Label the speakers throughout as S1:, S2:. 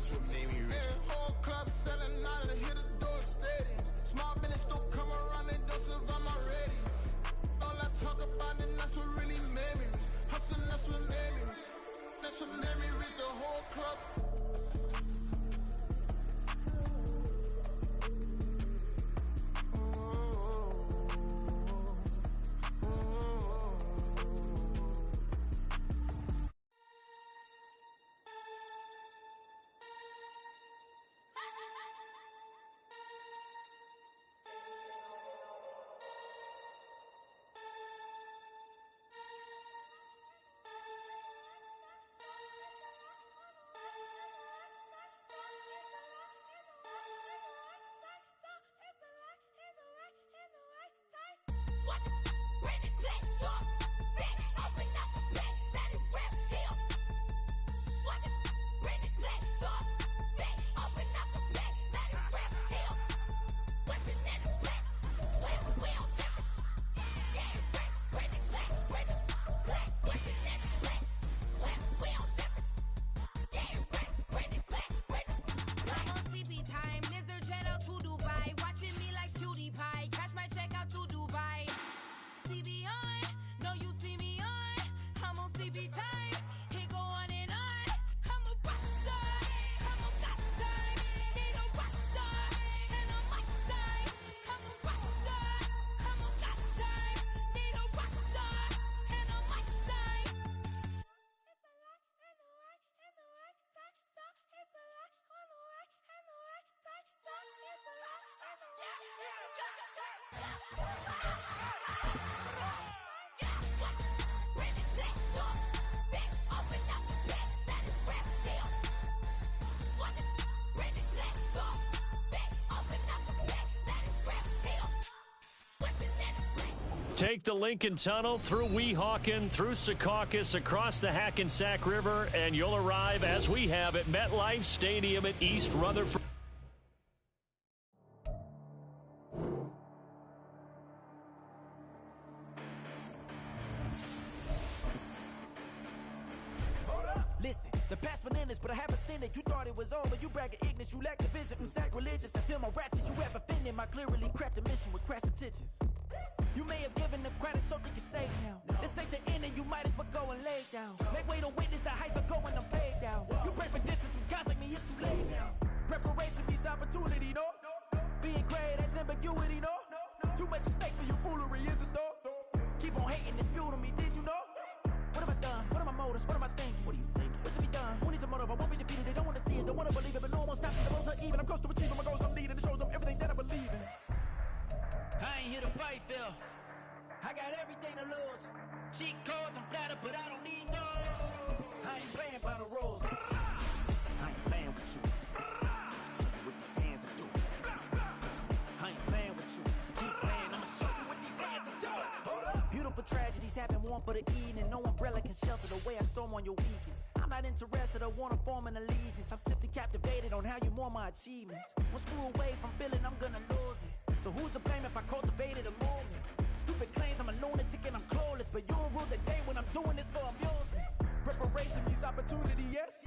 S1: that's what made me rich.
S2: Whole club selling out and hit the door steady. Small business don't come around, they don't survive my ready. All I talk about and that's what really made me rich. Hustling, that's what made me rich. That's what made me rich, the whole club.
S3: Take the Lincoln Tunnel through Weehawken, through Secaucus, across the Hackensack River, and you'll arrive, as we have, at MetLife Stadium at East Rutherford.
S4: Listen, the past bananas, but I haven't seen it. You thought it was over, you bragging ignorance, you lack the vision, sacrilegious. I feel my raptors, you have offended my clearly crafted mission with crass intentions. You may have given them credit so they can say now. This ain't the end and you might as well go and lay down. Make way to witness the heights are going, I'm paid down. You pray for distance from guys like me, it's too late now. Preparation means opportunity, no? Being great, that's ambiguity, no? Too much at stake for your foolery, is it though? Keep on hating, it's fuel to me, did you know? What have I done? What are my motives? What am I thinking? What are you thinking? What's to be done? Who needs a motive? I won't be defeated. They don't want to see it, don't want to believe it, but no one stops me. The most uneven. I'm close to achieving my goals. I'm leading. It shows them everything that I believe in.
S5: I ain't here to fight, Phil.
S4: I got everything to lose.
S5: Cheat codes, I'm flattered, but I don't need those.
S4: I ain't playing by the rules. I ain't playing with you. Show you what these hands are doing. I ain't playing with you. Keep playing, I'ma show you what these hands are doing. Hold up. Beautiful tragedies happen, one for the evening. No umbrella can shelter the way I storm on your weekends. I'm not interested, I wanna form an allegiance. I'm simply captivated on how you more my achievements. One screw away from feeling I'm gonna lose it. So who's to blame if I cultivated a movement? Stupid claims I'm a lunatic and I'm clueless, but you'll rule the day when I'm doing this for amusement. Preparation means opportunity, yes.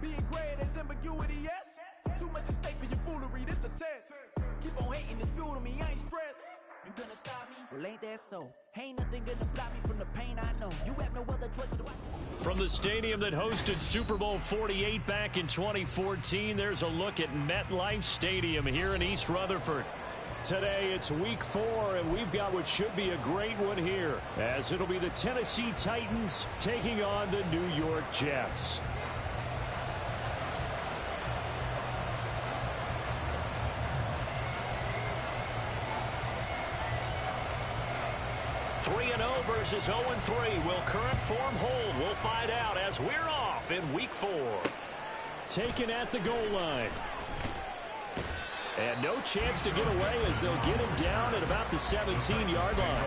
S4: Being great is ambiguity, yes. Too much at stake for your foolery, this a test. Keep on hating, it's fuel to me, I ain't stressed. You gonna stop me? Well, ain't that so? Ain't nothing gonna block me from the pain I know. You have no other choice but to watch.
S3: From the stadium that hosted Super Bowl 48 back in 2014, there's a look at MetLife Stadium here in East Rutherford. Today, it's week 4, and we've got what should be a great one here, as it'll be the Tennessee Titans taking on the New York Jets. Versus 0-3. Will current form hold? We'll find out as we're off in week 4. Taken at the goal line. And no chance to get away as they'll get him down at about the 17-yard line.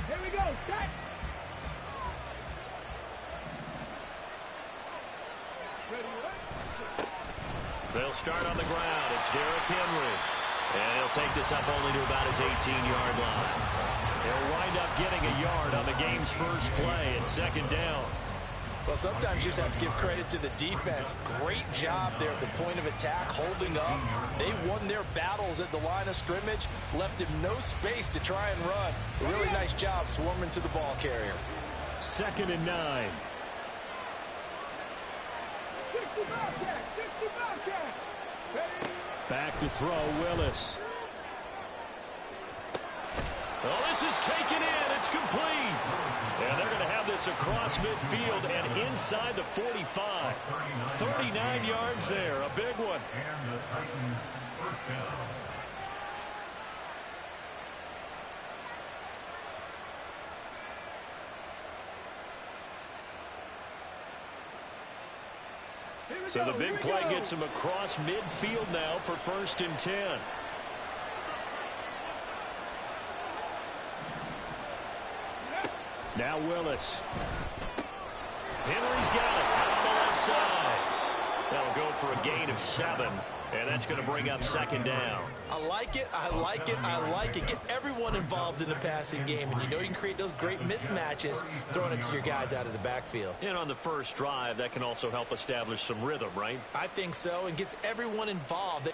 S6: Here we go. Set.
S3: They'll start on the ground. It's Derrick Henry. And he'll take this up only to about his 18-yard line. He'll wind up getting a yard on the game's first play at second down.
S1: Well, sometimes you just have to give credit to the defense. Great job there at the point of attack, holding up. They won their battles at the line of scrimmage, left him no space to try and run. A really nice job swarming to the ball carrier.
S3: 2nd and 9.
S6: 60 Bobcat, 60 Bobcat.
S3: Back to throw, Willis. Oh, this is taken in. It's complete. And they're going to have this across midfield and inside the 45. 39 yards there. A big one.
S7: And the Titans first down.
S3: So the big play gets him across midfield now for 1st and 10. Now Willis. Henry's got it out on the left side. That'll go for a gain of 7. And that's going to bring up 2nd down.
S1: I like it. I like it. I like it. Get everyone involved in the passing game. And you know you can create those great mismatches throwing it to your guys out of the backfield.
S3: And on the first drive, that can also help establish some rhythm, right?
S1: I think so. And gets everyone involved.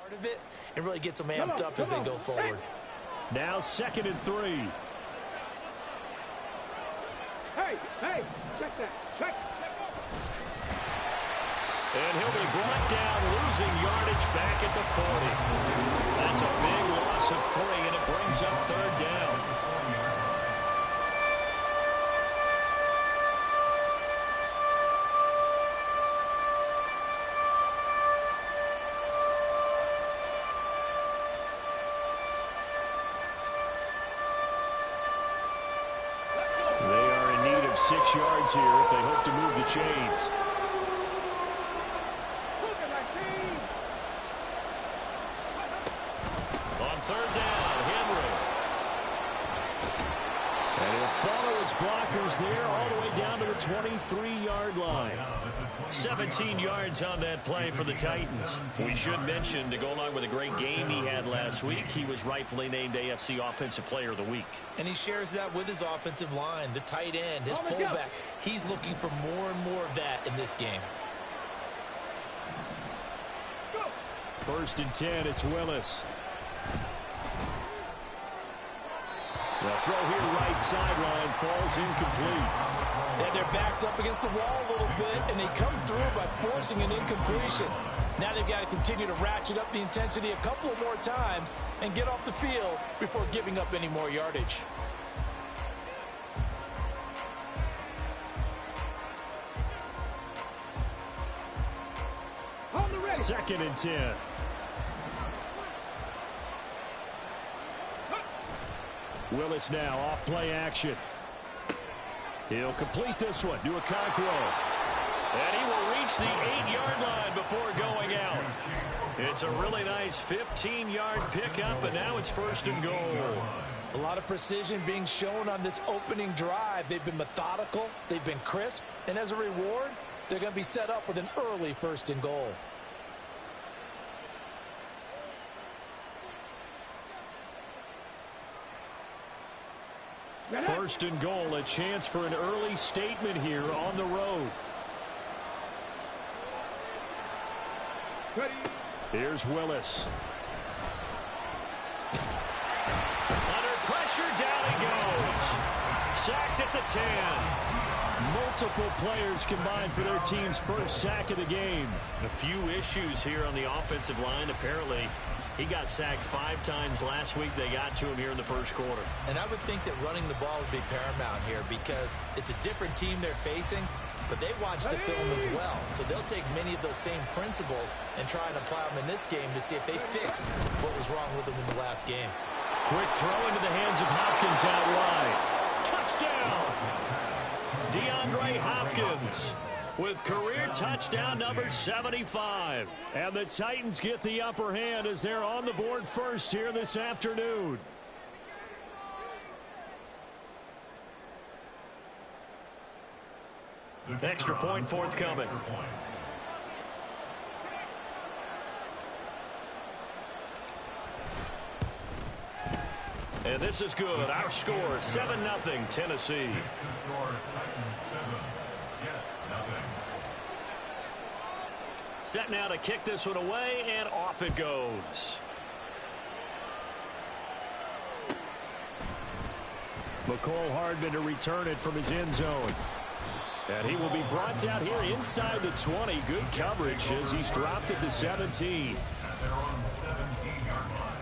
S1: Of it and really gets them amped up as they go forward.
S3: Now 2nd and 3.
S6: Hey, check that. Check.
S3: And he'll be brought down, losing yardage back at the 40. That's a big loss of 3, and it brings up 3rd down. They are in need of 6 yards here if they hope to move the chains. On 3rd down, Henry. And he'll follow his blockers there all the way down to the 23-yard line. 17 yards on that play for the Titans. We should mention, to go along with a great game he had last week, he was rightfully named AFC Offensive Player of the Week.
S1: And he shares that with his offensive line, the tight end, his fullback. He's looking for more and more of that in this game.
S3: 1st and 10, it's Willis. The throw here right sideline falls incomplete.
S1: And their back's up against the wall a little bit, and they come through by forcing an incompletion. Now they've got to continue to ratchet up the intensity a couple of more times and get off the field before giving up any more yardage.
S6: On the ready.
S3: 2nd and 10. Willis now off play action. He'll complete this one to Okonkwo. And he will reach the 8-yard line before going out. It's a really nice 15-yard pickup, and now it's 1st and goal.
S1: A lot of precision being shown on this opening drive. They've been methodical, they've been crisp, and as a reward, they're going to be set up with an early 1st and goal.
S3: First and goal, a chance for an early statement here on the road. Here's Willis. Under pressure, down he goes. Sacked at the 10. Multiple players combined for their team's first sack of the game.
S8: A few issues here on the offensive line. Apparently, he got sacked 5 times last week. They got to him here in the first quarter.
S1: And I would think that running the ball would be paramount here because it's a different team they're facing, but they watch the film as well. So they'll take many of those same principles and try and apply them in this game to see if they fixed what was wrong with them in the last game.
S3: Quick throw into the hands of Hopkins out wide. Touchdown! DeAndre Hopkins with career touchdown number 75. And the Titans get the upper hand as they're on the board first here this afternoon.
S8: Extra point forthcoming.
S3: And this is good. Our score, 7-0 Tennessee. Set now to kick this one away, and off it goes. McCole Hardman to return it from his end zone. And he will be brought down here inside the 20. Good coverage as he's dropped at the 17.
S7: They're on 17-yard line.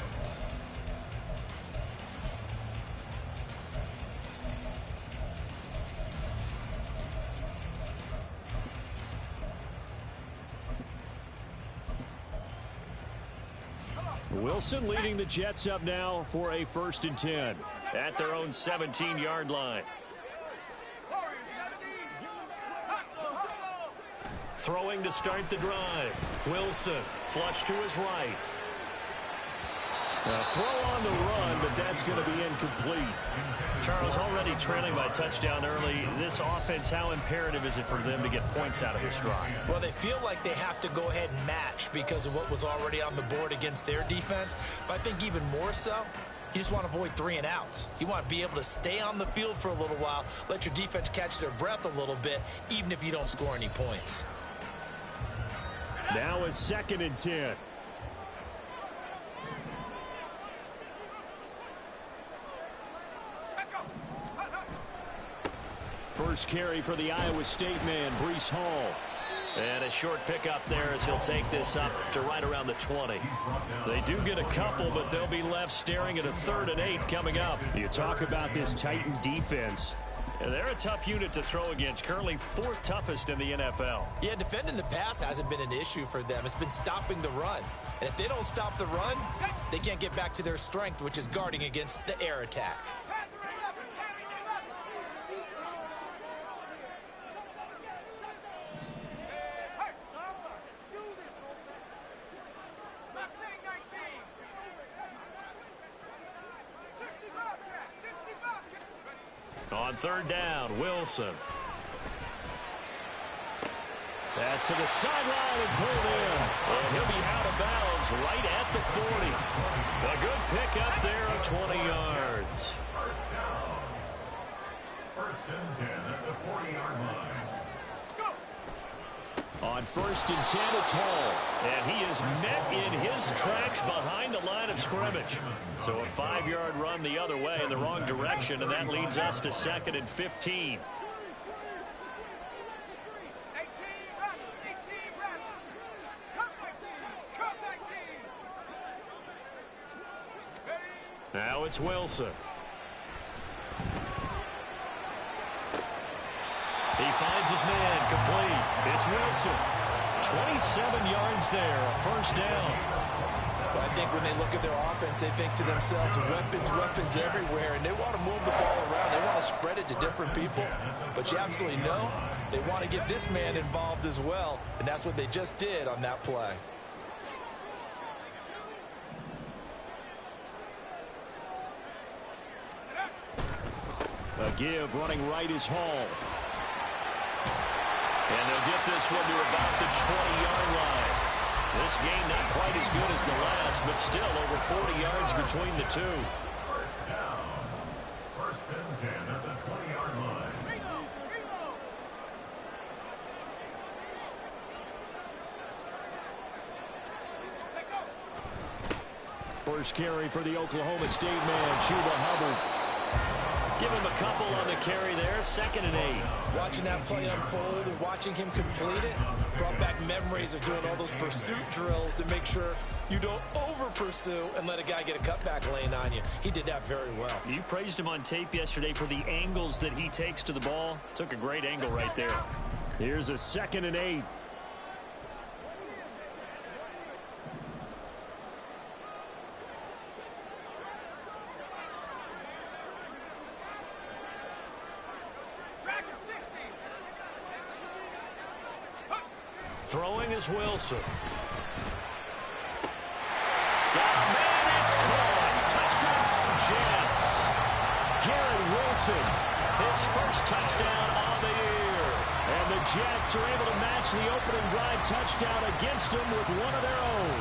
S3: Wilson leading the Jets up now for a 1st and 10.
S8: At their own 17-yard line. Throwing to start the drive. Wilson, flush to his right.
S3: A throw on the run, but that's going to be incomplete.
S8: Charles, already trailing by touchdown early. This offense, how imperative is it for them to get points out of this drive?
S1: Well, they feel like they have to go ahead and match because of what was already on the board against their defense. But I think even more so, you just want to avoid 3 and outs. You want to be able to stay on the field for a little while, let your defense catch their breath a little bit, even if you don't score any points.
S3: Now a 2nd and 10. First carry for the Iowa State man, Breece Hall.
S8: And a short pickup there as he'll take this up to right around the 20.
S3: They do get a couple, but they'll be left staring at a 3rd and 8 coming up. You talk about this Titan defense.
S8: And they're a tough unit to throw against, currently 4th toughest in the NFL.
S1: Yeah, defending the pass hasn't been an issue for them. It's been stopping the run. And if they don't stop the run, they can't get back to their strength, which is guarding against the air attack.
S8: On 3rd down, Wilson.
S3: Pass to the sideline and pulled in. And he'll be out of bounds right at the 40.
S8: A good pickup there of 20 yards.
S7: First down. 1st and 10 at the 40-yard line.
S3: On 1st and 10, it's Hall. And he is met in his tracks behind the line of scrimmage.
S8: So a 5-yard run the other way in the wrong direction, and that leads us to 2nd and 15.
S3: Now it's Wilson.
S8: He finds his man, complete. It's Wilson. 27 yards there, a 1st down.
S1: Well, I think when they look at their offense, they think to themselves, weapons, weapons everywhere, and they want to move the ball around. They want to spread it to different people. But you absolutely know they want to get this man involved as well, and that's what they just did on that play.
S3: A give running right is Hall. And they'll get this one to about the 20-yard line. This game not quite as good as the last, but still over 40 yards between the two.
S7: First down. 1st and 10.
S3: first carry for the Oklahoma State man, Chuba Hubbard. Give him a couple on the carry there, 2nd and 8.
S1: Watching that play unfold and watching him complete it brought back memories of doing all those pursuit drills to make sure you don't over-pursue and let a guy get a cutback lane on you. He did that very well.
S3: You praised him on tape yesterday for the angles that he takes to the ball. Took a great angle right there. Here's a 2nd and 8. Throwing is Wilson. Got a man, it's caught. Touchdown, Jets. Garrett Wilson, his first touchdown on the year. And the Jets are able to match the opening drive touchdown against them with one of their own.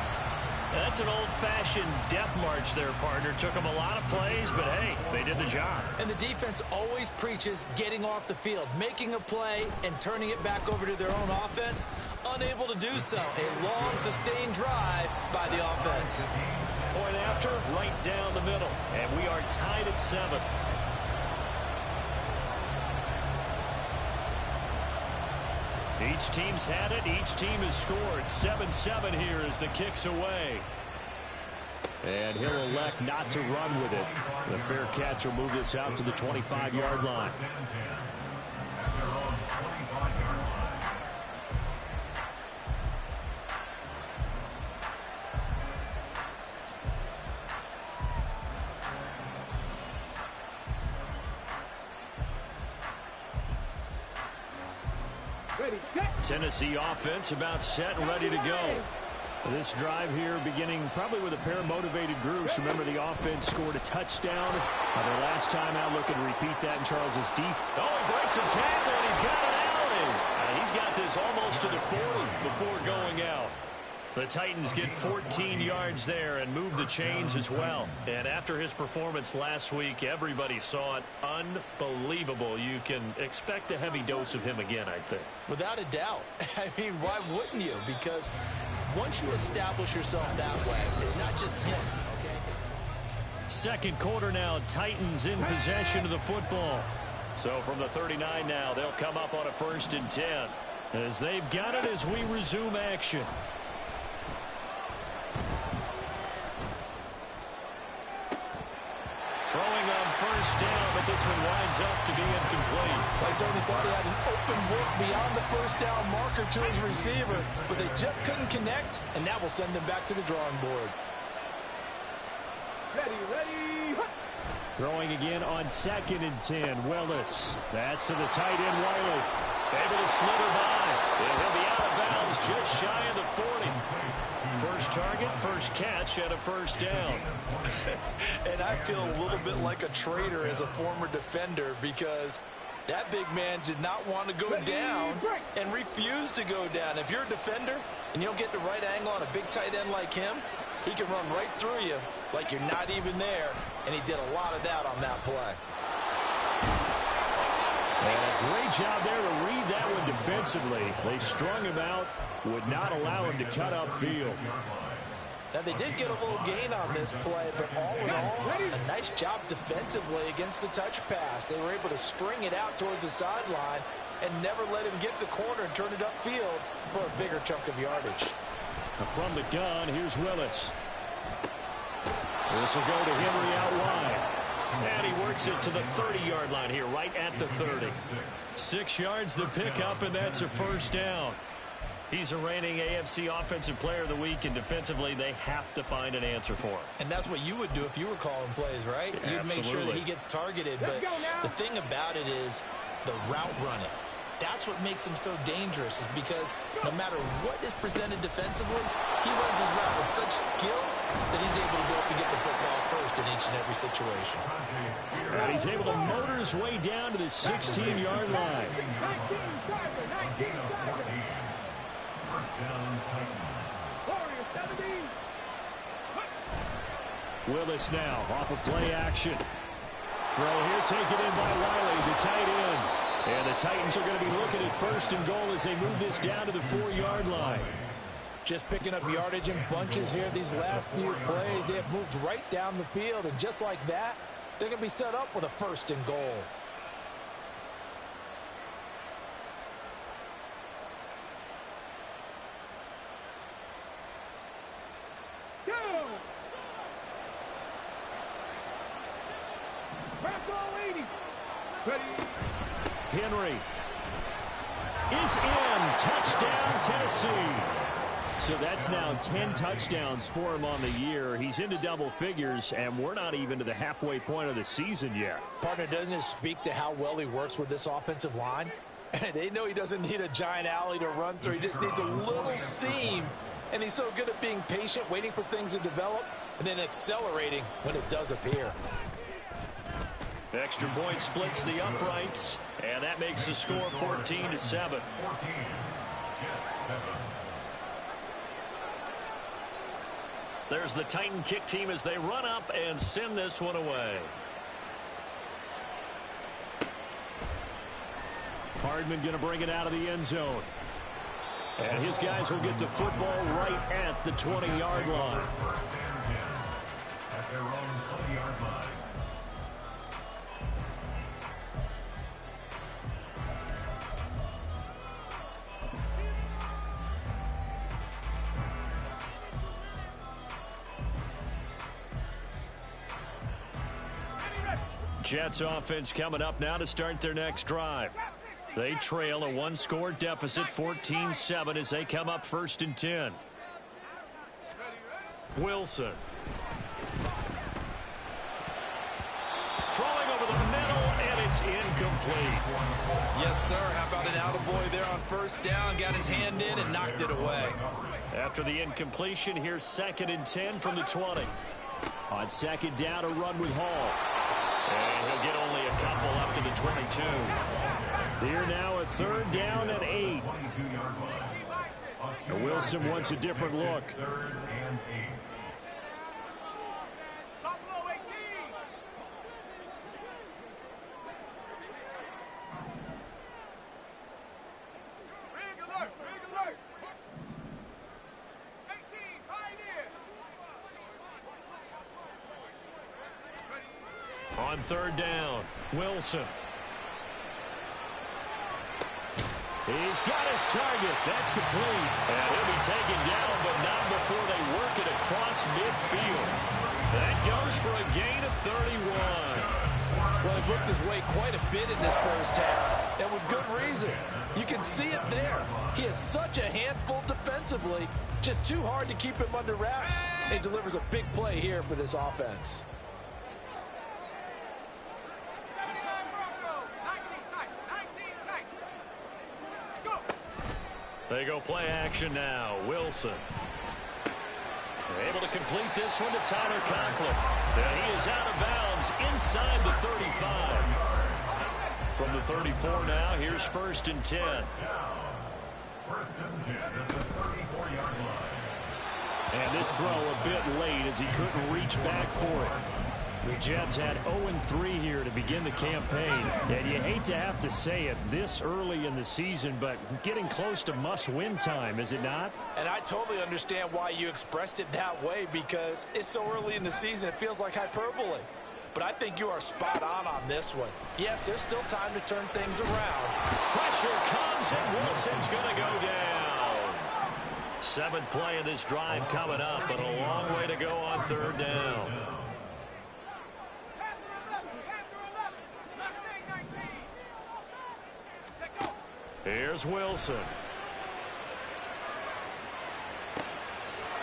S3: That's an old-fashioned death march there, partner. Took them a lot of plays, but hey, they did the job.
S1: And the defense always preaches getting off the field, making a play and turning it back over to their own offense. Unable to do so. A long, sustained drive by the offense.
S3: Point after, right down the middle. And we are tied at 7. Each team's had it. Each team has scored. 7-7 here as the kick's away. And he'll elect not to run with it. The fair catch will move this out to the 25-yard line. Tennessee offense about set and ready to go. This drive here beginning probably with a pair of motivated groups. Remember, the offense scored a touchdown their last time out. Looking to repeat that in Charles's defense. Oh, he breaks a tackle and he's got it out. He's got this almost to the 40 before going out. The Titans get 14 yards there and move the chains as well. And after his performance last week, everybody saw it. Unbelievable. You can expect a heavy dose of him again, I think.
S1: Without a doubt. I mean, why wouldn't you? Because once you establish yourself that way, it's not just him, okay?
S3: Second quarter now, Titans in possession of the football. So from the 39 now, they'll come up on a 1st and 10. As they've got it as we resume action. Throwing on 1st down, but this one winds up to be incomplete.
S1: I certainly thought he had an open look beyond the 1st down marker to his receiver, but they just couldn't connect, and that will send them back to the drawing board.
S6: Ready.
S3: Throwing again on 2nd and 10. Willis. That's to the tight end, Wiley. Able to slither by. And he'll be out of bounds just shy of the 40. First target, first catch, and a 1st down.
S1: And I feel a little bit like a traitor as a former defender because that big man did not want to go down and refused to go down. If you're a defender and you don't get the right angle on a big tight end like him, he can run right through you like you're not even there, and he did a lot of that on that play.
S3: And a great job there to read that one defensively. They strung him out, would not allow him to cut upfield.
S1: Now, they did get a little gain on this play, but all in all, a nice job defensively against the touch pass. They were able to string it out towards the sideline and never let him get the corner and turn it upfield for a bigger chunk of yardage.
S3: From the gun, here's Willis. This will go to Henry out wide. And he works it to the 30-yard line here, right at the 30. 6 yards the pickup, and that's a 1st down. He's a reigning AFC Offensive Player of the Week, and defensively, they have to find an answer for him.
S1: And that's what you would do if you were calling plays, right?
S3: Yeah,
S1: you'd make sure that he gets targeted. But the thing about it is the route running. That's what makes him so dangerous, is because no matter what is presented defensively, he runs his route with such skill that he's able to go up and get the football first in each and every situation.
S3: And he's able to motor his way down to the 16-yard line. Willis now off of play action. Throw here taken in by Wiley, the tight end. And the Titans are going to be looking at 1st and goal as they move this down to the 4-yard line.
S1: Just picking up yardage in bunches here these last few plays. They have moved right down the field, and just like that, they're going to be set up with a 1st and goal.
S3: Henry is in. Touchdown, Tennessee. So that's now 10 touchdowns for him on the year. He's into double figures, and we're not even to the halfway point of the season yet.
S1: Partner, doesn't this speak to how well he works with this offensive line? They know he doesn't need a giant alley to run through. He just needs a little seam, and he's so good at being patient, waiting for things to develop, and then accelerating when it does appear.
S3: Extra point splits the uprights, and that makes the score 14-7. There's the Titan kick team as they run up and send this one away. Hardman going to bring it out of the end zone. And his guys will get the football right at the 20-yard line.
S7: At their own 20-yard line.
S3: Jets offense coming up now to start their next drive. They trail a 1-score deficit, 14-7, as they come up 1st and 10. Wilson. Throwing over the middle, and it's incomplete.
S1: Yes, sir. How about an attaboy there on 1st down? Got his hand in and knocked it away.
S3: After the incompletion, here's 2nd and 10 from the 20. On 2nd down, a run with Hall. And he'll get only a couple up to the 22. Here now a 3rd down and 8. And Wilson wants a different look.
S7: 3rd and 8.
S3: On 3rd down, Wilson. He's got his target. That's complete. And he'll be taken down, but not before they work it across midfield. That goes for a gain of 31.
S1: Well, he looked his way quite a bit in this 1st half, and with good reason. You can see it there. He is such a handful defensively. Just too hard to keep him under wraps. He delivers a big play here for this offense.
S3: They go play action now. Wilson. They're able to complete this one to Tyler Conklin. And he is out of bounds inside the 35. From the 34 now, here's 1st and 10.
S7: 1st and 10 at the 34-yard line.
S3: And this throw a bit late as he couldn't reach back for it. The Jets had 0-3 here to begin the campaign. And you hate to have to say it this early in the season, but getting close to must-win time, is it not?
S1: And I totally understand why you expressed it that way, because it's so early in the season, it feels like hyperbole. But I think you are spot on this one. Yes, there's still time to turn things around.
S3: Pressure comes, and Wilson's going to go down. 7th play of this drive coming up, but a long way to go on 3rd down. Here's Wilson.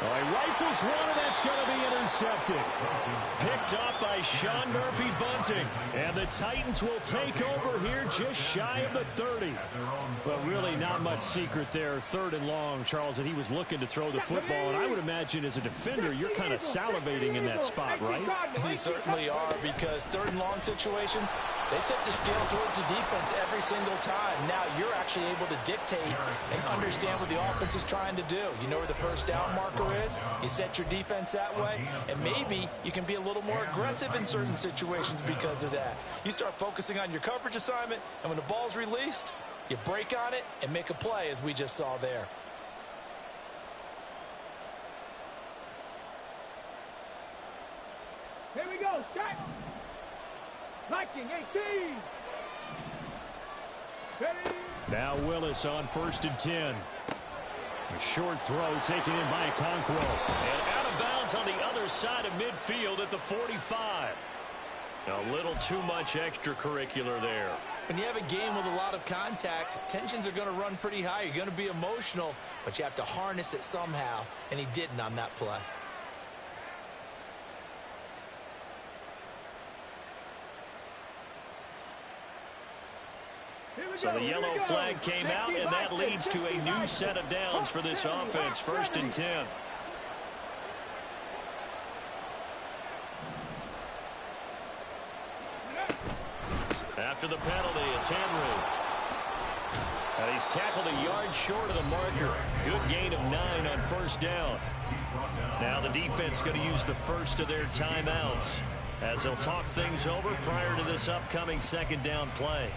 S3: Oh, he rifles one, and that's going to be intercepted. Picked up by Sean Murphy-Bunting. And the Titans will take over here just shy of the 30. But really not much secret there. 3rd and long, Charles, that he was looking to throw the football. And I would imagine as a defender, you're kind of salivating in that spot, right?
S1: You certainly are, because 3rd and long situations, they tip the scale towards the defense every single time. Now you're actually able to dictate and understand what the offense is trying to do. You know where the 1st down marker is. You set your defense that way, and maybe you can be a little more aggressive in certain situations because of that. You start focusing on your coverage assignment, and when the ball's released, you break on it and make a play, as we just saw there.
S6: Check. Liking 18. Ready.
S3: Now Willis on 1st and 10. A short throw taken in by Okonkwo. And out of bounds on the other side of midfield at the 45. A little too much extracurricular there.
S1: When you have a game with a lot of contact, tensions are going to run pretty high. You're going to be emotional, but you have to harness it somehow, and he didn't on that play.
S3: So the yellow flag came out, and that leads to a new set of downs for this offense. 1st and 10. After the penalty, it's Henry. And he's tackled a yard short of the marker. Good gain of 9 on 1st down. Now the defense going to use the first of their timeouts as they'll talk things over prior to this upcoming 2nd down play.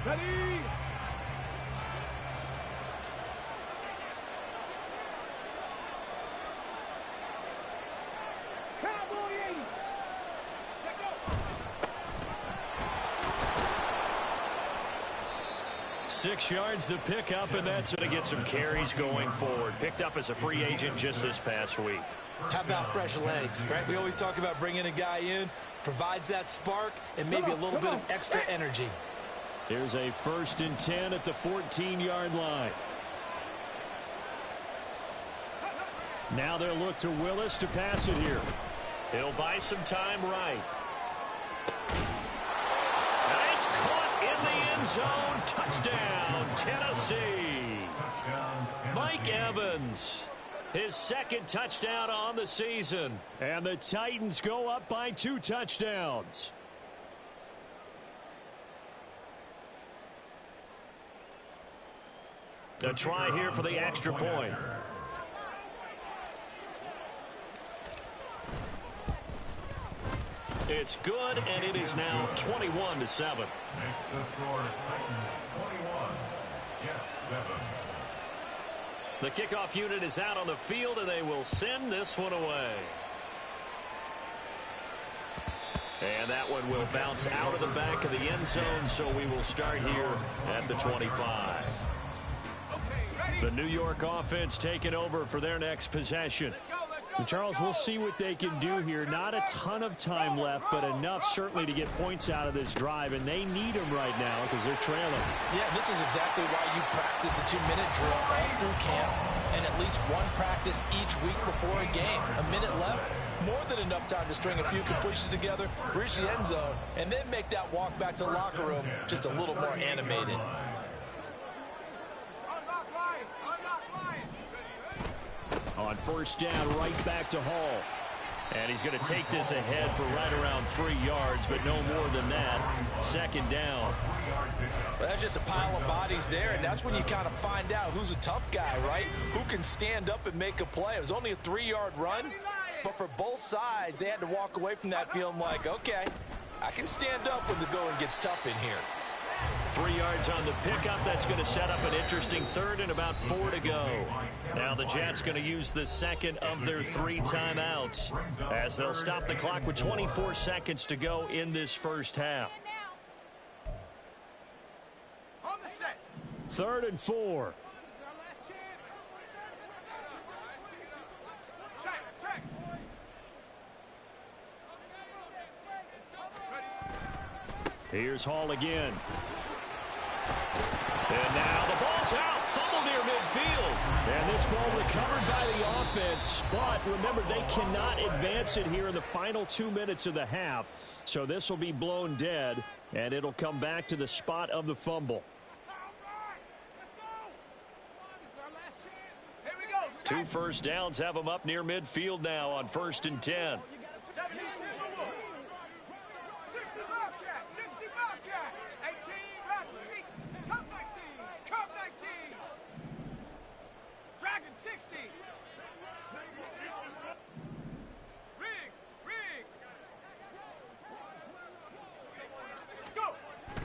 S6: Ready. Cowboy 80. Let go.
S3: 6 yards the pickup, and that's going to get some carries going forward. Picked up as a free agent just this past week.
S1: How about fresh legs, right? We always talk about bringing a guy in, provides that spark, and maybe a little bit of extra energy.
S3: Here's a 1st and 10 at the 14-yard line. Now they'll look to Willis to pass it here. He'll buy some time right. And it's caught in the end zone. Touchdown, Tennessee. Mike Evans, his 2nd touchdown on the season. And the Titans go up by 2 touchdowns. A try here for the extra point. It's good, and it is now 21-7.
S7: Makes the score Titans 21, Jets 7.
S3: The kickoff unit is out on the field, and they will send this one away. And that one will bounce out of the back of the end zone, so we will start here at the 25. The New York offense taking over for their next possession. And Charles, we'll see what they can do here. Not a ton of time left, but enough certainly to get points out of this drive, and they need them right now because they're trailing.
S1: Yeah, this is exactly why you practice a 2-minute drill all through camp and at least one practice each week before a game. A minute left, more than enough time to string a few completions together, reach the end zone, and then make that walk back to the locker room just a little more animated.
S3: On 1st down, right back to Hall. And he's going to take this ahead for right around 3 yards, but no more than that. 2nd down.
S1: Well, that's just a pile of bodies there, and that's when you kind of find out who's a tough guy, right? Who can stand up and make a play. It was only a 3-yard run, but for both sides, they had to walk away from that feeling like, okay, I can stand up when the going gets tough in here.
S3: 3 yards on the pickup. That's going to set up an interesting 3rd and about 4 to go. Now the Jets going to use the 2nd of their 3 timeouts as they'll stop the clock with 24 seconds to go in this first half. 3rd and 4. Here's Hall again. And now the ball's out. Fumble near midfield. And this ball recovered by the offense. But remember, they cannot advance it here in the final 2 minutes of the half. So this will be blown dead, and it'll come back to the spot of the fumble. 2 first downs have them up near midfield now on 1st and 10.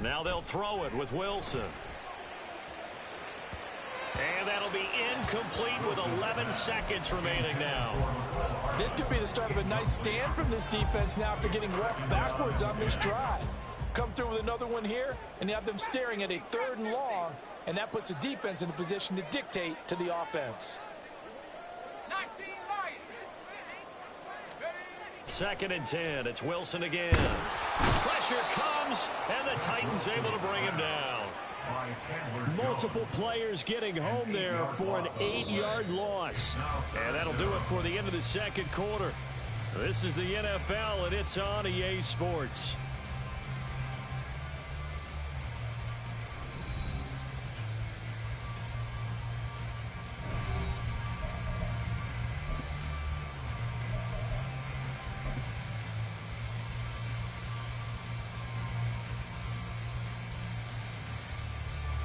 S3: Now they'll throw it with Wilson. And that'll be incomplete with 11 seconds remaining now.
S1: This could be the start of a nice stand from this defense now after getting walked backwards on this drive. Come through with another one here, and you have them staring at a 3rd and long, and that puts the defense in a position to dictate to the offense.
S3: 2nd and 10. It's Wilson again. Pressure comes, and the Titans able to bring him down. Multiple players getting home there for an 8-yard loss. And that'll do it for the end of the 2nd quarter. This is the NFL, and it's on EA Sports.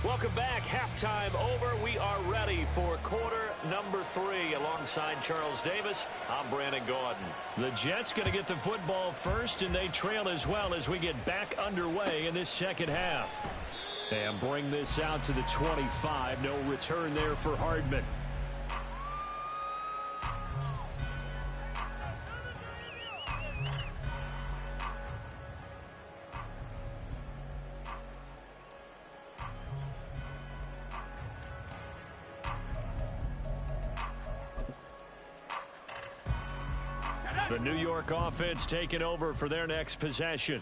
S3: Welcome back. Halftime over. We are ready for quarter number 3. Alongside Charles Davis, I'm Brandon Gaudin. The Jets going to get the football first, and they trail as well as we get back underway in this 2nd half. And bring this out to the 25. No return there for Hardman. The New York offense taking over for their next possession.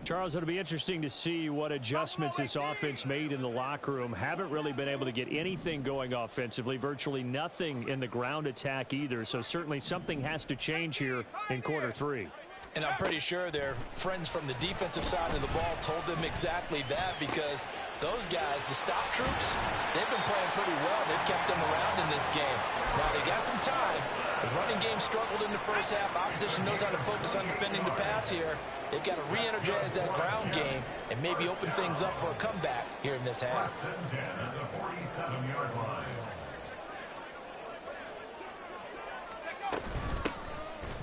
S3: Charles, it'll be interesting to see what adjustments this offense made in the locker room. Haven't really been able to get anything going offensively, virtually nothing in the ground attack either. So certainly something has to change here in quarter 3.
S1: And I'm pretty sure their friends from the defensive side of the ball told them exactly that, because those guys, the stop troops, they've been playing pretty well. They've kept them around in this game. Now, they got some time. The running game struggled in the first half. Opposition knows how to focus on defending the pass here. They've got to re-energize that ground game and maybe open things up for a comeback here in this half.
S7: 1st and 10 at the 47-yard line.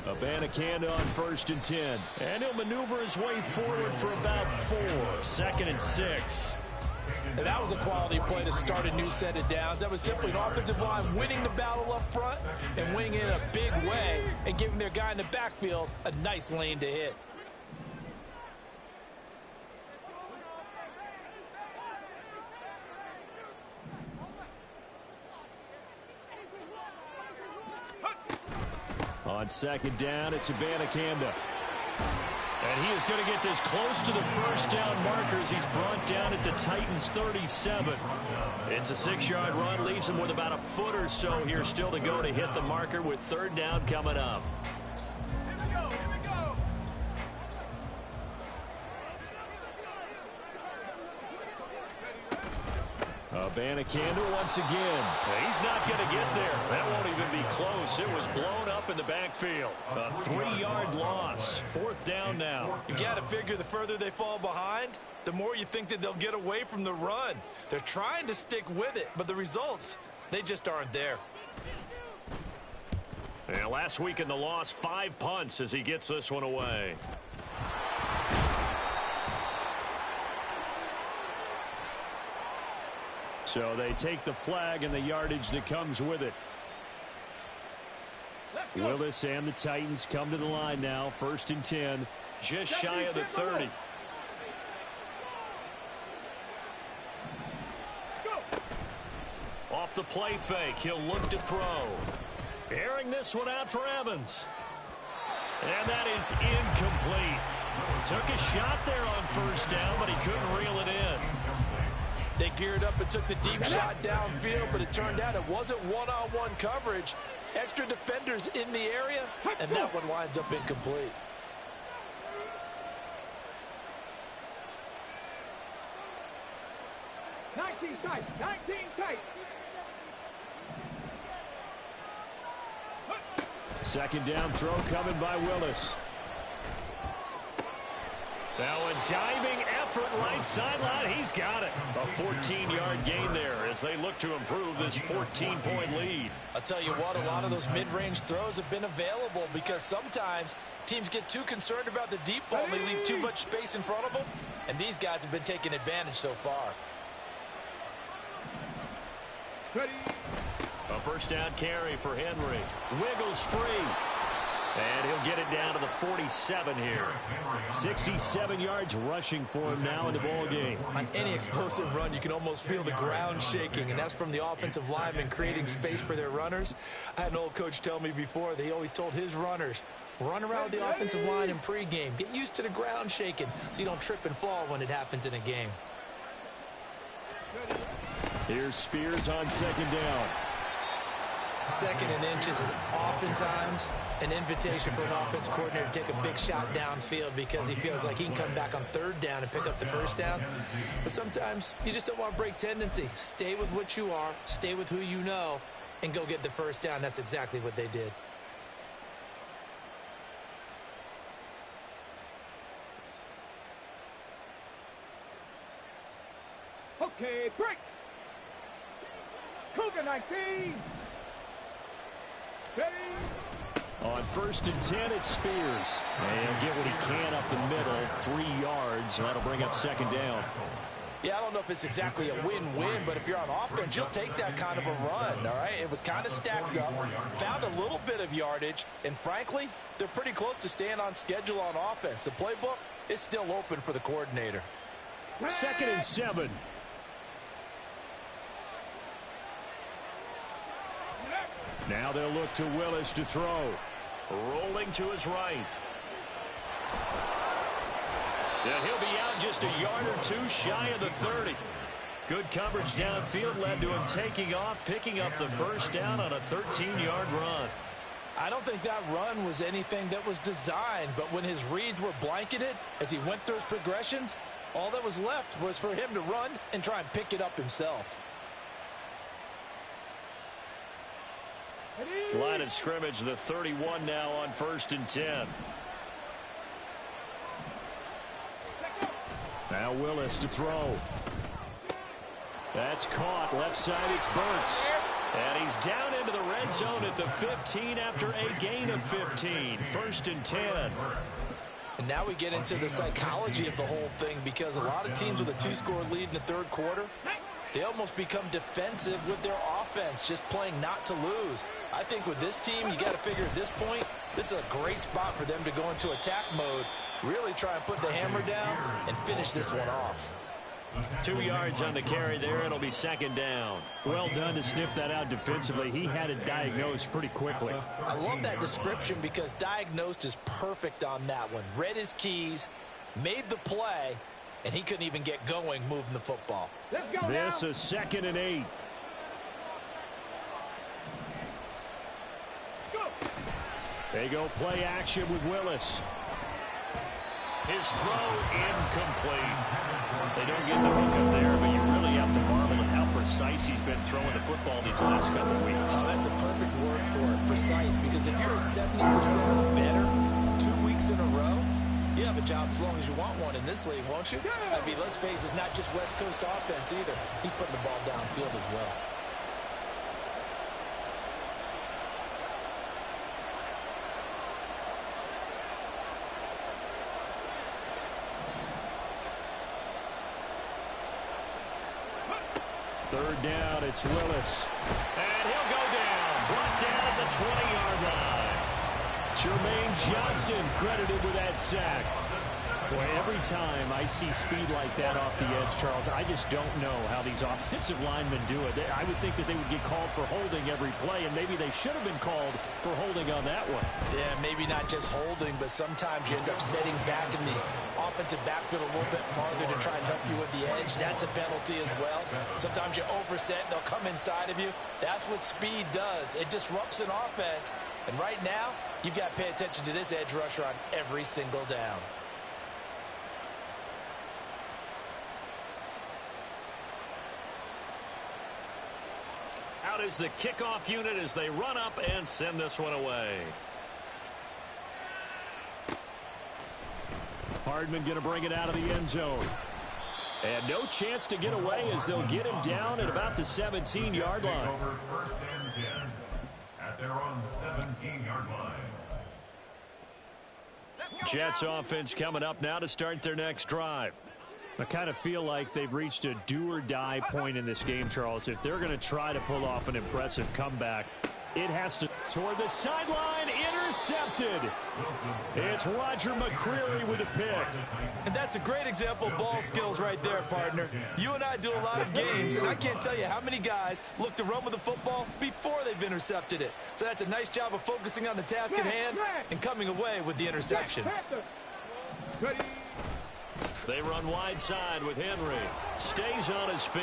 S3: BMan on 1st and 10. And he'll maneuver his way forward for about 4. 2nd and 6.
S1: And that was a quality play to start a new set of downs. That was simply an offensive line winning the battle up front and winning it in a big way and giving their guy in the backfield a nice lane to hit.
S3: On 2nd down, it's BMan. And he is going to get this close to the first down markers. He's brought down at the Titans' 37. It's a 6-yard run, leaves him with about a foot or so here still to go to hit the marker with 3rd down coming up. BMan once again. He's not going to get there. That won't even be close. It was blown up in the backfield. A 3-yard loss. 4th down now.
S1: You got to figure the further they fall behind, the more you think that they'll get away from the run. They're trying to stick with it, but the results, they just aren't there.
S3: And last week in the loss, 5 punts as he gets this one away. So they take the flag and the yardage that comes with it. Willis and the Titans come to the line now. 1st and 10. Just shy of the 30. Off the play fake. He'll look to throw. Airing this one out for Evans. And that is incomplete. Took a shot there on 1st down, but he couldn't reel it in.
S1: They geared up and took the deep shot downfield, but it turned out it wasn't one-on-one coverage. Extra defenders in the area, and that one winds up incomplete.
S6: Nineteen tight.
S3: Second down throw coming by Willis. Now a diving effort right sideline. He's got it. A 14-yard gain there as they look to improve this 14-point lead.
S1: I'll tell you what, a lot of those mid-range throws have been available because sometimes teams get too concerned about the deep ball and they leave too much space in front of them. And these guys have been taking advantage so far.
S6: Ready.
S3: A first down carry for Henry. Wiggles free. And he'll get it down to the 47 here. 67 yards rushing for him now in the ball game.
S1: On any explosive run, you can almost feel the ground shaking, and that's from the offensive linemen creating space for their runners. I had an old coach tell me before, they always told his runners, run around the offensive line in pregame. Get used to the ground shaking so you don't trip and fall when it happens in a game.
S3: Here's Spears on second down.
S1: Second and inches is oftentimes an invitation for an offense coordinator to take a big shot downfield because he feels like he can come back on third down and pick up the first down. But sometimes you just don't want to break tendency. Stay with what you are, stay with who you know, and go get the first down. That's exactly what they did.
S6: Okay, break. Cougar 19. Ready.
S3: On first and 10, it's Spears. And he'll get what he can up the middle, 3 yards. That'll bring up second down.
S1: Yeah, I don't know if it's exactly a win-win, but if you're on offense, you'll take that kind of a run, all right? It was kind of stacked up, found a little bit of yardage, and frankly, they're pretty close to staying on schedule on offense. The playbook is still open for the coordinator.
S3: Second and 7. Now they'll look to Willis to throw. Rolling to his right. Yeah, he'll be out just a yard or two shy of the 30. Good coverage downfield led to him taking off, picking up the first down on a 13-yard run.
S1: I don't think that run was anything that was designed, but when his reads were blanketed as he went through his progressions, all that was left was for him to run and try and pick it up himself.
S3: Line of scrimmage, the 31 now on first and 10. Now Willis to throw. That's caught. Left side, it's Burks. And he's down into the red zone at the 15 after a gain of 15. First and 10.
S1: And now we get into the psychology of the whole thing because a lot of teams with a 2-score lead in the third quarter, they almost become defensive with their offense, just playing not to lose. I think with this team, you got to figure at this point, this is a great spot for them to go into attack mode, really try and put the hammer down and finish this one off.
S3: 2 yards on the carry there. It'll be second down. Well done to sniff that out defensively. He had it diagnosed pretty quickly.
S1: I love that description because diagnosed is perfect on that one. Read his keys, made the play, and he couldn't even get going moving the football.
S6: Let's go
S3: This
S6: now.
S3: is second and 8.
S6: Go.
S3: They go play action with Willis. His throw incomplete. They don't get the hook up there, but you really have to marvel at how precise he's been throwing the football these last couple of weeks.
S1: Oh, that's a perfect word for it, precise, because if you're at 70% or better 2 weeks in a row, you have a job as long as you want one in this league, won't you? I mean, let's face it, it's not just West Coast offense either. He's putting the ball downfield as well.
S3: Third down, it's Willis. And he'll go down. Brought down at the 20-yard line. Jermaine Johnson credited with that sack. Boy, every time I see speed like that off the edge, Charles, I just don't know how these offensive linemen do it. I would think that they would get called for holding every play, and maybe they should have been called for holding on that one.
S1: Yeah, maybe not just holding, but sometimes you end up setting back in the offensive backfield a little bit farther to try and help you with the edge. That's a penalty as well. Sometimes you overset, they'll come inside of you. That's what speed does. It disrupts an offense. And right now, you've got to pay attention to this edge rusher on every single down.
S3: Out is the kickoff unit as they run up and send this one away. Hardman going to bring it out of the end zone. And no chance to get away as they'll get him down at about the 17-yard line.
S7: Over first and 10 at their own 17-yard line.
S3: Jets offense coming up now to start their next drive. I kind of feel like they've reached a do-or-die point in this game, Charles. If they're going to try to pull off an impressive comeback, it has to toward the sideline, intercepted. It's Roger McCreary with a pick.
S1: And that's a great example of ball skills right there, partner. You and I do a lot of games, and I can't tell you how many guys look to run with the football before they've intercepted it. So that's a nice job of focusing on the task at hand and coming away with the interception.
S3: They run wide side with Henry. Stays on his feet.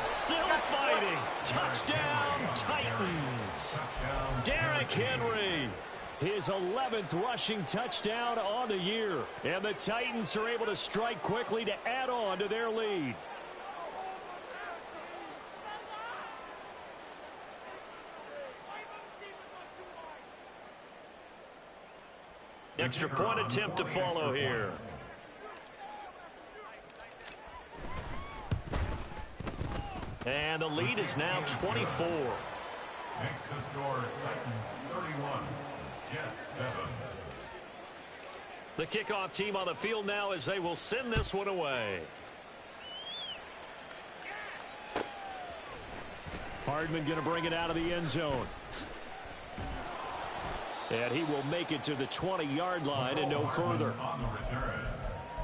S3: Still fighting. Touchdown, Titans. Derrick Henry. His 11th rushing touchdown on the year. And the Titans are able to strike quickly to add on to their lead. Extra point attempt to follow here. And the lead is now 24.
S7: Makes the score Titans 31, Jets 7.
S3: The kickoff team on the field now as they will send this one away. Hardman going to bring it out of the end zone. And he will make it to the 20-yard line and no further.
S7: On the return,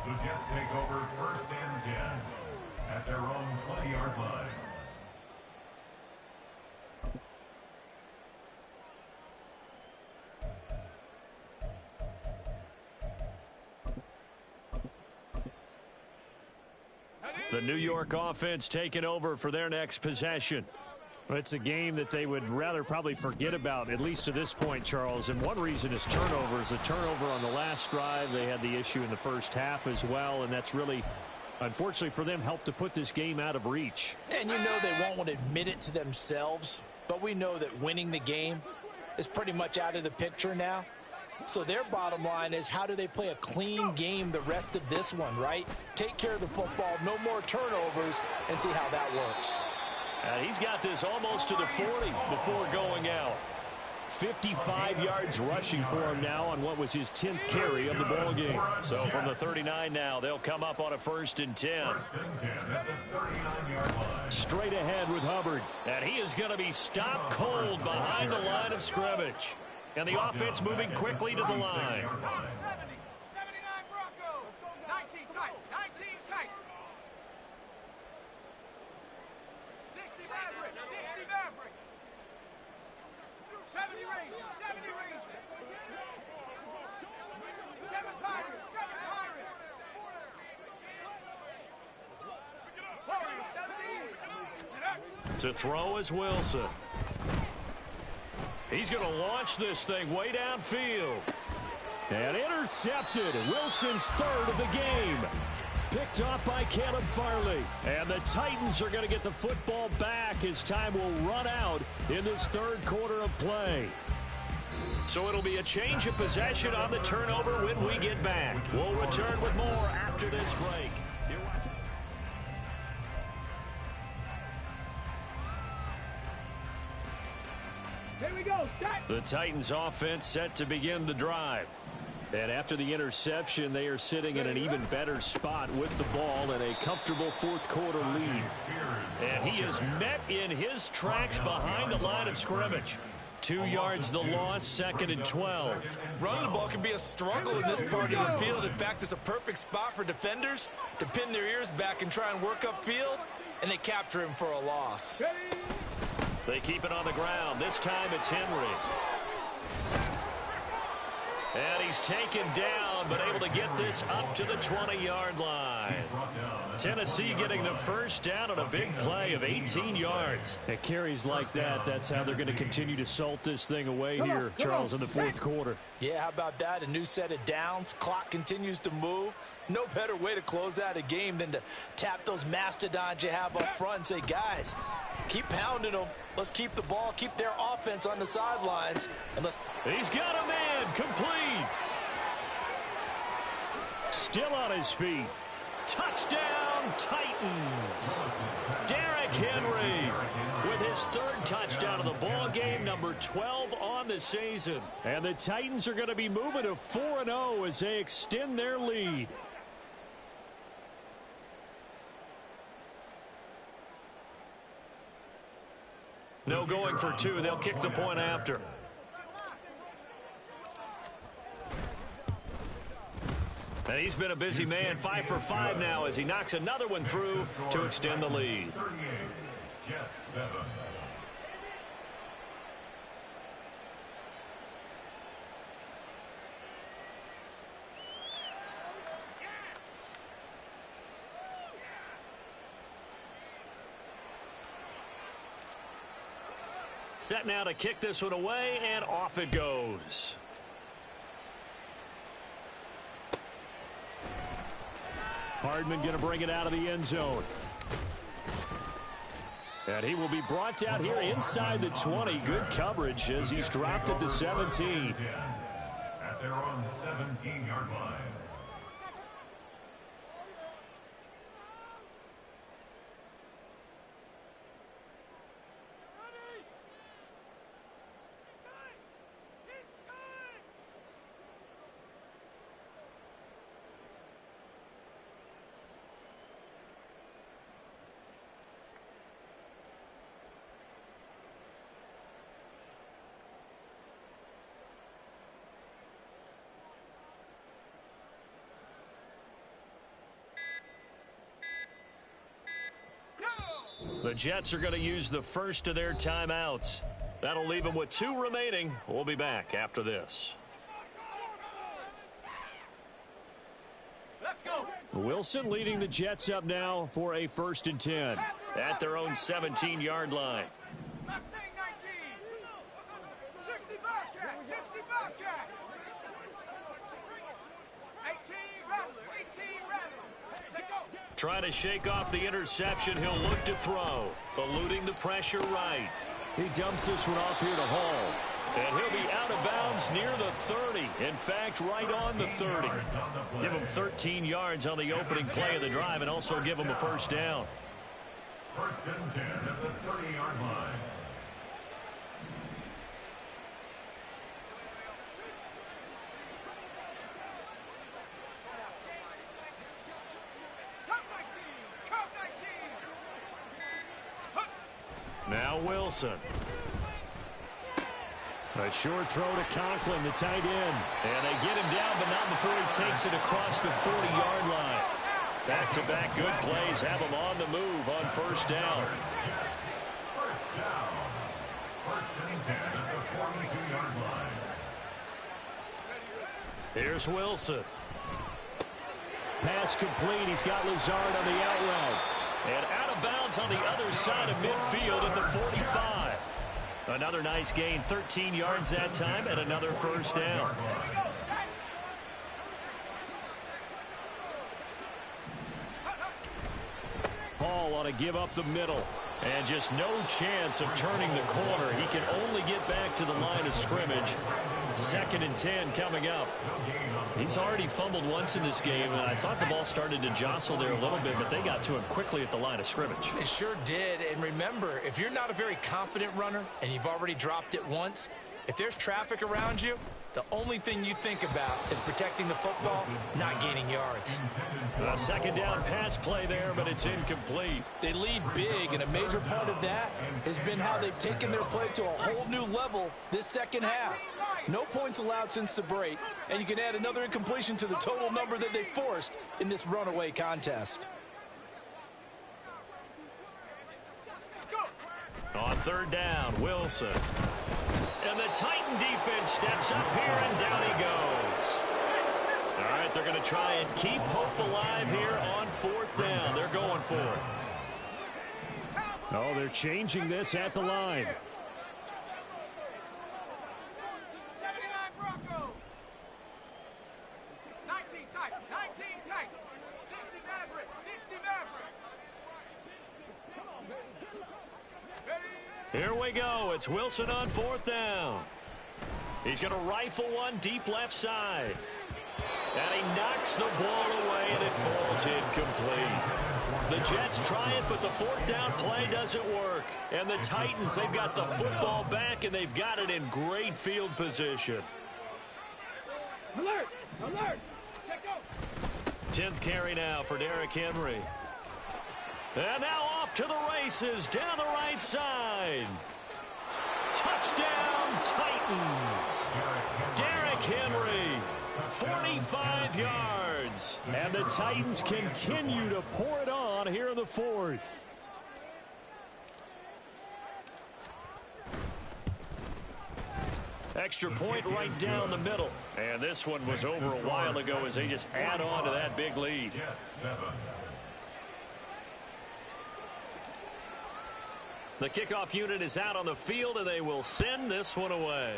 S7: the Jets take over 1st and 10 at their own 20-yard line.
S3: The New York offense taking over for their next possession. It's a game that they would rather probably forget about, at least to this point, Charles. And one reason is turnovers. A turnover on the last drive. They had the issue in the first half as well, and that's really, unfortunately for them, helped to put this game out of reach.
S1: And you know they won't admit it to themselves, but we know that winning the game is pretty much out of the picture now. So their bottom line is, how do they play a clean game the rest of this one, right? Take care of the football, no more turnovers, and see how that works.
S3: He's got this almost to the 40 before going out. 55 yards rushing for him now on what was his 10th carry of the ball game. So from the 39 now, they'll come up on a 1st and 10. Straight ahead with Hubbard. And he is going to be stopped cold behind the line of scrimmage. And the offense moving quickly to the line.
S6: 79 Broncos. 19 tight. 19 tight. 60 Maverick. 60 Maverick. 70 Rangers. 70 Rangers. 7 Pirates. 7 Pirates. Warriors 70.
S3: To throw is Wilson. He's going to launch this thing way downfield. And intercepted. Wilson's 3rd of the game. Picked off by Caleb Farley. And the Titans are going to get the football back as time will run out in this 3rd quarter of play. So it'll be a change of possession on the turnover when we get back. We'll return with more after this break.
S6: Here we go. Start.
S3: The Titans offense set to begin the drive. And after the interception, they are sitting in an even better spot with the ball and a comfortable 4th quarter lead. And he is met in his tracks behind the line of scrimmage. 2 yards the loss, 2nd and 12.
S1: Running the ball can be a struggle in this part of the field. In fact, it's a perfect spot for defenders to pin their ears back and try and work upfield, and they capture him for a loss.
S3: They keep it on the ground. This time it's Henry. And he's taken down, but able to get this up to the 20-yard line. Tennessee getting the first down on a big play of 18 yards. At carries like that, that's how they're going to continue to salt this thing away here, Charles, in the 4th quarter.
S1: Yeah, how about that? A new set of downs. Clock continues to move. No better way to close out a game than to tap those mastodons you have up front and say, guys, keep pounding them. Let's keep the ball, keep their offense on the sidelines. And
S3: he's got a man, complete. Still on his feet. Touchdown, Titans. Derrick Henry with his 3rd touchdown of the ball game, number 12 on the season. And the Titans are going to be moving to 4-0 as they extend their lead. No going for two. They'll kick the point after. And he's been a busy man, 5 for 5 now as he knocks another one through to extend the lead.
S7: 38, Jets 7.
S3: Set now to kick this one away, and off it goes. Hardman going to bring it out of the end zone. And he will be brought down here inside the 20. Good coverage as he's dropped at the 17.
S7: At their own 17-yard line.
S3: The Jets are going to use the first of their timeouts. That'll leave them with 2 remaining. We'll be back after this.
S6: Let's go.
S3: Wilson leading the Jets up now for a 1st and 10 at their own 17-yard line.
S6: Mustang 19. 60 Bobcat. 60 Bobcat. 18 Rattler. 18 Rattler. Take go.
S3: Trying to shake off the interception. He'll look to throw. Eluding the pressure right. He dumps this one off here to Hall. And he'll be out of bounds near the 30. In fact, right on the 30. Give him 13 yards on the opening play of the drive and also give him a 1st down.
S7: 1st and 10 at the 30-yard line.
S3: Now Wilson. A short throw to Conklin, the tight end. And they get him down, but not before he takes it across the 40-yard line. Back-to-back good plays have him on the move on 1st down.
S7: 1st down. 1st and 10 at the 42-yard line.
S3: Here's Wilson. Pass complete. He's got Lazard on the out route. And out of bounds on the other side of midfield at the 45. Another nice gain, 13 yards that time, and another 1st down. Hall ought to give up the middle. And just no chance of turning the corner. He can only get back to the line of scrimmage. 2nd and 10 coming up. He's already fumbled once in this game, and I thought the ball started to jostle there a little bit, but they got to him quickly at the line of scrimmage.
S1: It sure did. And remember, if you're not a very confident runner and you've already dropped it once, if there's traffic around you, the only thing you think about is protecting the football, not gaining yards.
S3: A 2nd down pass play there, but it's incomplete.
S9: They lead big, and a major part of that has been how they've taken their play to a whole new level this 2nd half. No points allowed since the break, and you can add another incompletion to the total number that they forced in this runaway contest.
S3: On 3rd down, Wilson. And the Titan defense steps up here, and down he goes. All right, they're going to try and keep hope alive here on 4th down. They're going for it. Oh, they're changing this at the line.
S6: 79 Bronco. 19 tight. 19 tight. 60 Maverick. 60 Maverick.
S3: Here we go. It's Wilson on 4th down. He's going to rifle one deep left side. And he knocks the ball away, and it falls incomplete. The Jets try it, but the 4th down play doesn't work. And the Titans, they've got the football back, and they've got it in great field position.
S6: Alert! Alert! Check out!
S3: 10th carry now for Derrick Henry. And now off to the races down the right side. And the Titans continue to pour it on here in the fourth. Extra point right down the middle. And this one was over a while ago as they just add on to that big lead. The kickoff unit is out on the field, and they will send this one away.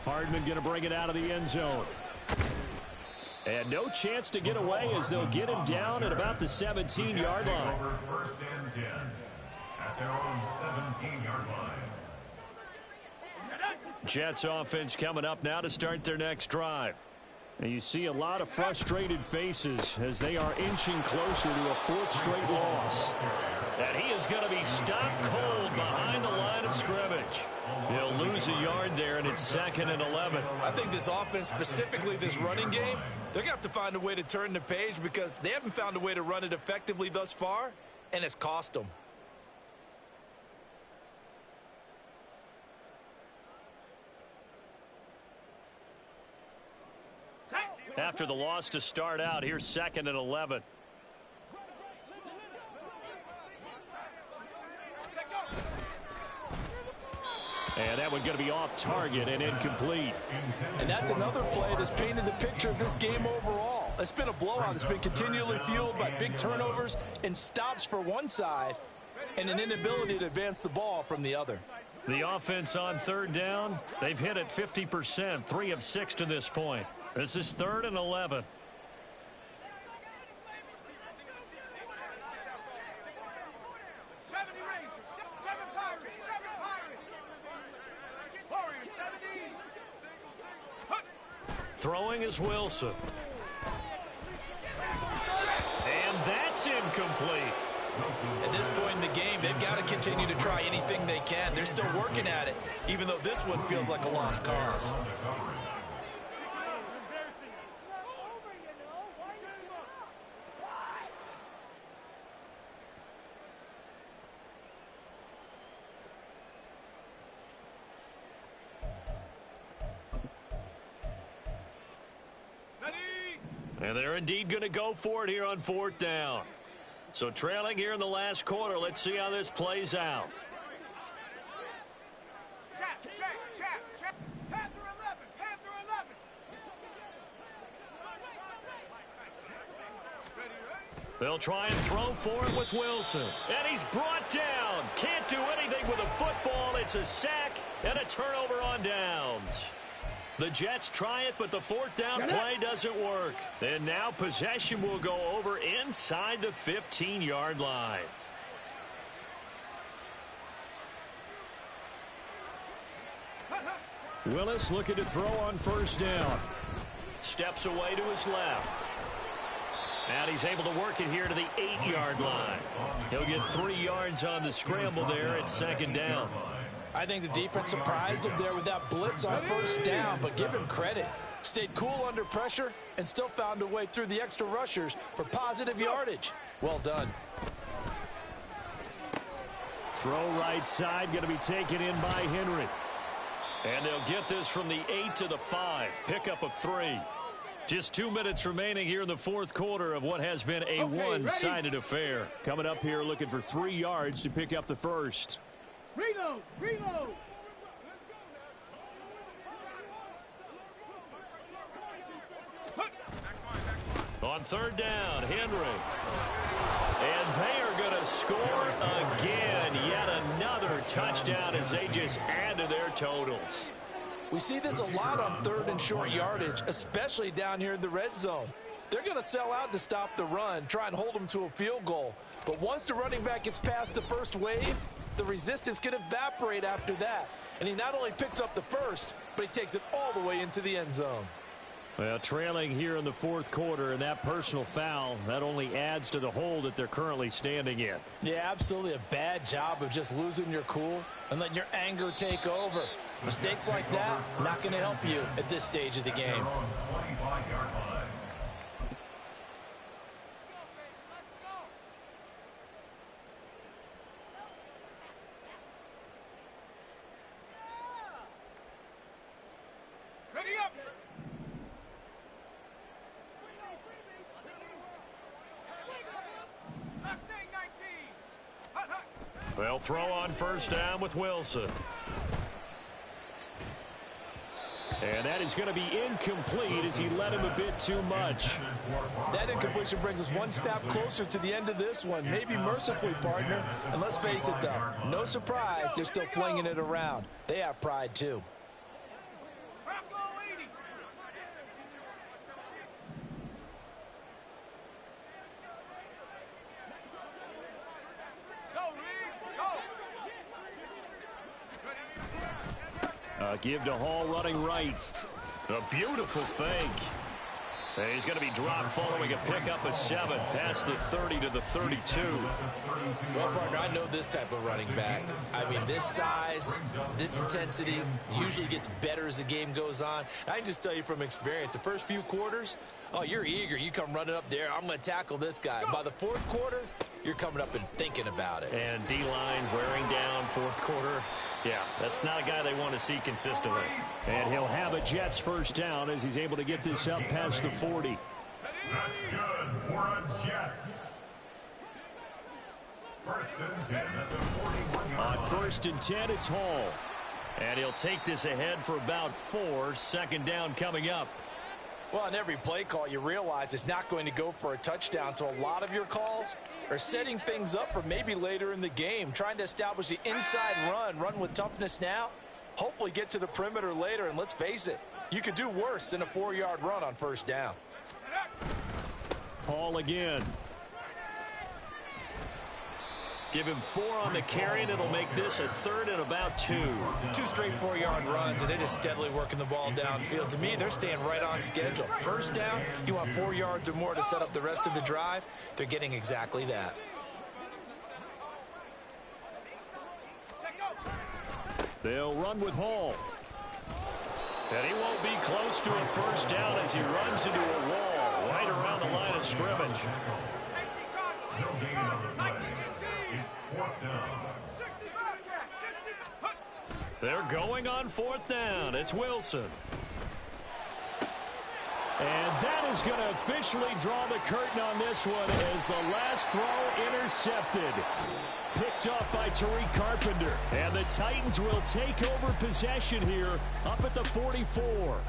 S3: Hardman going to bring it out of the end zone. And no chance to get away as they'll get him down at about the 17-yard line.
S7: First and 10 at their own 17-yard line.
S3: Jets offense coming up now to start their next drive. And you see a lot of frustrated faces as they are inching closer to a fourth straight loss. And he is going to be stopped cold behind the line of scrimmage. He'll lose a yard there, and it's 2nd and 11.
S9: I think this offense, specifically this running game, they're going to have to find a way to turn the page because they haven't found a way to run it effectively thus far, and it's cost them.
S3: After the loss to start out, here's 2nd and 11. And that one going to be off target and incomplete.
S9: And that's another play that's painted the picture of this game overall. It's been a blowout. It's been continually fueled by big turnovers and stops for one side and an inability to advance the ball from the other.
S3: The offense on 3rd down, they've hit it 50%, 3 of 6 to this point. This is 3rd and 11. Throwing is Wilson. And that's incomplete.
S9: At this point in the game, they've got to continue to try anything they can. They're still working at it, even though this one feels like a lost cause.
S3: And they're indeed going to go for it here on 4th down. So trailing here in the last quarter. Let's see how this plays out.
S6: Check. Panther 11.
S3: They'll try and throw for it with Wilson. And he's brought down. Can't do anything with a football. It's a sack and a turnover on downs. The Jets try it, but the 4th down play doesn't work. And now possession will go over inside the 15-yard line. Willis looking to throw on 1st down. Steps away to his left. And he's able to work it here to the 8-yard line. He'll get 3 yards on the scramble there at 2nd down.
S9: I think the defense surprised him there with that blitz on 1st down, but give him credit. Stayed cool under pressure and still found a way through the extra rushers for positive yardage. Well done.
S3: Throw right side, going to be taken in by Henry. And they'll get this from the 8 to the 5. Pickup of 3. Just 2 minutes remaining here in the 4th quarter of what has been a one-sided affair. Coming up here looking for 3 yards to pick up the first.
S6: Reload.
S3: On 3rd down, Henry. And they are going to score again. Yet another touchdown as they just add to their totals.
S9: We see this a lot on 3rd and short yardage, especially down here in the red zone. They're going to sell out to stop the run, try and hold them to a field goal. But once the running back gets past the first wave, the resistance can evaporate after that. And he not only picks up the first, but he takes it all the way into the end zone.
S3: Well, trailing here in the 4th quarter, and that personal foul, that only adds to the hole that they're currently standing in.
S9: Yeah, absolutely a bad job of just losing your cool and letting your anger take over. Mistakes like that, not going to help you at this stage of the game.
S6: Ready up.
S3: They'll throw on first down with Wilson. And that is going to be incomplete as he led him a bit too much.
S9: That incompletion brings us one step closer to the end of this one. Maybe mercifully, partner. And let's face it, though, no surprise, they're still flinging it around. They have pride, too.
S3: Give to Hall running right. A beautiful fake. He's going to be dropped following a pickup of 7 past the 30 to the 32.
S1: Well, partner, I know this type of running back. I mean, this size, this intensity usually gets better as the game goes on. I can just tell you from experience, the first few quarters, oh, you're eager. You come running up there. I'm going to tackle this guy. By the fourth quarter, you're coming up and thinking about it.
S3: And D-line wearing down fourth quarter. Yeah, that's not a guy they want to see consistently. And he'll have a Jets first down as he's able to get this up past the 40.
S7: That's good for a Jets. First and 10 at the 41-yard
S3: On first and 10, it's Hall. And he'll take this ahead for about 4. Second down coming up.
S1: Well, on every play call, you realize it's not going to go for a touchdown. So a lot of your calls are setting things up for maybe later in the game, trying to establish the inside run with toughness now, hopefully get to the perimeter later. And let's face it, you could do worse than a 4-yard run on first down.
S3: Hall again. Give him 4 on the carry, and it'll make this a 3rd and about 2.
S1: 2 straight 4-yard runs, and they're just steadily working the ball downfield. To me, they're staying right on schedule. First down, you want 4 yards or more to set up the rest of the drive. They're getting exactly that.
S3: They'll run with Hall. And he won't be close to a first down as he runs into a wall right around the line of scrimmage.
S7: No gain on the play. It's 4th down.
S3: They're going on 4th down. It's Wilson. And that is going to officially draw the curtain on this one as the last throw intercepted. Picked up by Tariq Carpenter. And the Titans will take over possession here up at the 44.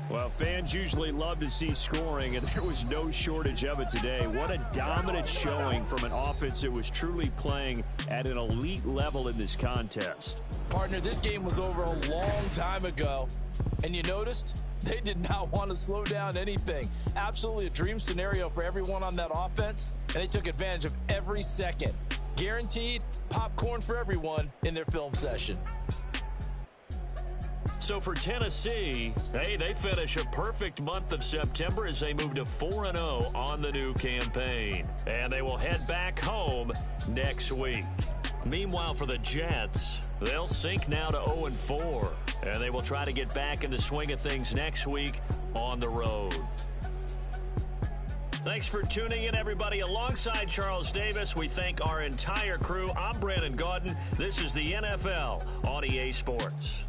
S3: Well, fans usually love to see scoring, and there was no shortage of it today. What a dominant showing from an offense that was truly playing at an elite level in this contest.
S9: Partner, this game was over a long time ago, and you noticed they did not want to slow down anything. Absolutely a dream scenario for everyone on that offense, and they took advantage of every second. Guaranteed popcorn for everyone in their film session.
S3: So for Tennessee, hey, they finish a perfect month of September as they move to 4-0 on the new campaign. And they will head back home next week. Meanwhile, for the Jets, they'll sink now to 0-4. And they will try to get back in the swing of things next week on the road. Thanks for tuning in, everybody. Alongside Charles Davis, we thank our entire crew. I'm Brandon Gaudin. This is the NFL on EA Sports.